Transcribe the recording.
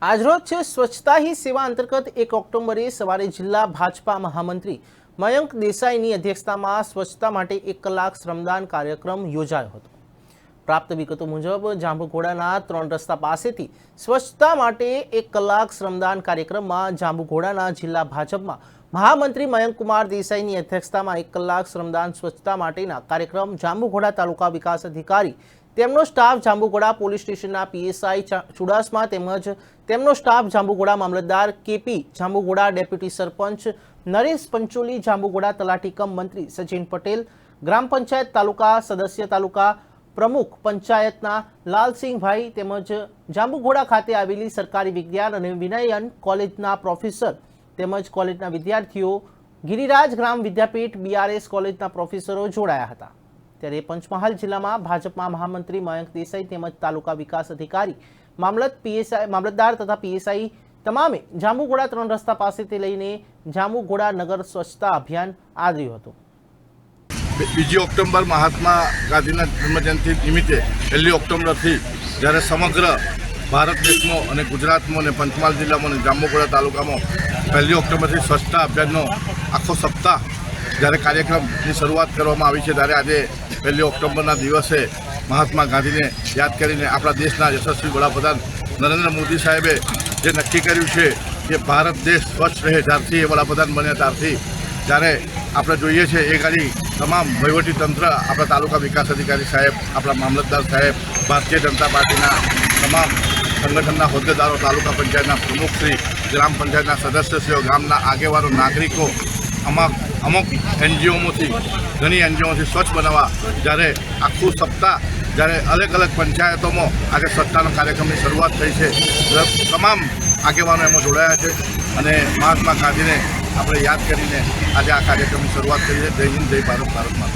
આજરોજ છે સ્વચ્છતા ही સેવા અંતર્ગત 1 ઓક્ટોબરે સવારે જિલ્લા ભાજપા મહામંત્રી મયંક દેસાઈની અધ્યક્ષતામાં સ્વચ્છતા માટે 1 કલાક શ્રમદાન કાર્યક્રમ યોજાયો હતો। પ્રાપ્ત વિગતો મુજબ જાંબુઘોડાના 3 રસ્તા પાસેથી સ્વચ્છતા માટે 1 કલાક શ્રમદાન કાર્યક્રમમાં જાંબુઘોડાના જિલ્લા ભાજપમાં મહામંત્રી મયંક કુમાર દેસાઈની અધ્યક્ષતામાં 1 કલાક શ્રમદાન સ્વચ્છતા માટેના કાર્યક્રમ જાંબુઘોડા તાલુકા વિકાસ અધિકારી તેમનો સ્ટાફ જાંબુઘોડા પોલીસ સ્ટેશનના પીએસઆઈ ચુડાસમા તેમજ તેમનો સ્ટાફ જાંબુઘોડા મામલતદાર કેપી જાંબુઘોડા ડેપ્યુટી સરપંચ નરેશ પંચોલી જાંબુઘોડા તલાટી કમ મંત્રી સચિન પટેલ ગ્રામ પંચાયત તાલુકા સદસ્ય તાલુકા પ્રમુખ પંચાયતના લાલસિંહભાઈ તેમજ જાંબુઘોડા ખાતે આવેલી સરકારી વિજ્ઞાન અને વિનયન કોલેજના પ્રોફેસર તેમજ કોલેજના વિદ્યાર્થીઓ ગિરિરાજ ગ્રામ વિદ્યાપીઠ બીઆરએસ કોલેજના પ્રોફેસરો જોડાયા હતા। ત્યારે પંચમહાલ જિલ્લામાં ભાજપમાં મહામંત્રી મયંક દેસાઈ તેમજ તાલુકા વિકાસ અધિકારી મામલતદાર તથા પીએસઆઈ તમામે જાંબુઘોડા 3 રસ્તા પાસેથી લઈને જાંબુઘોડા નગર સ્વચ્છતા અભિયાન આદર્યું હતું। 2 ઓક્ટોબર મહાત્મા ગાંધીના જન્મજયંતિ નિમિત્તે 1 ઓક્ટોબરથી જ્યારે સમગ્ર ભારત દેશમાં અને ગુજરાતમાં અને પંચમહાલ જિલ્લામાં અને જાંબુઘોડા તાલુકામાં 1 ઓક્ટોબરથી સ્વચ્છતા અભિયાનનો આખો સપ્તાહ જ્યારે કાર્યક્રમની શરૂઆત કરવામાં આવી છે ત્યારે આજે 1 ઓક્ટોબરના દિવસે મહાત્મા ગાંધીને યાદ કરીને આપણા દેશના યશસ્વી વડાપ્રધાન નરેન્દ્ર મોદી સાહેબે જે નક્કી કર્યું છે કે ભારત દેશ સ્વચ્છ રહે, જ્યારથી એ વડાપ્રધાન બન્યા ત્યારથી જ્યારે આપણે જોઈએ છે એ ગાડી તમામ વહીવટીતંત્ર આપણા તાલુકા વિકાસ અધિકારી સાહેબ, આપણા મામલતદાર સાહેબ, ભારતીય જનતા પાર્ટીના તમામ સંગઠનના હોદ્દેદારો, તાલુકા પંચાયતના પ્રમુખશ્રી, ગ્રામ પંચાયતના સદસ્યશ્રીઓ, ગામના આગેવાનો, નાગરિકો અમુક એનજીઓમાંથી ઘણી એનજીઓમાંથી સ્વચ્છ બનાવવા જ્યારે આખું સપ્તાહ જ્યારે અલગ અલગ પંચાયતોમાં આજે સ્વચ્છતાનો કાર્યક્રમની શરૂઆત થઈ છે, તમામ આગેવાનો એમાં જોડાયા છે અને મહાત્મા ગાંધીને આપણે યાદ કરીને આજે આ કાર્યક્રમની શરૂઆત કરી છે। જય હિન્દ, જય ભારત, ભારત માતા।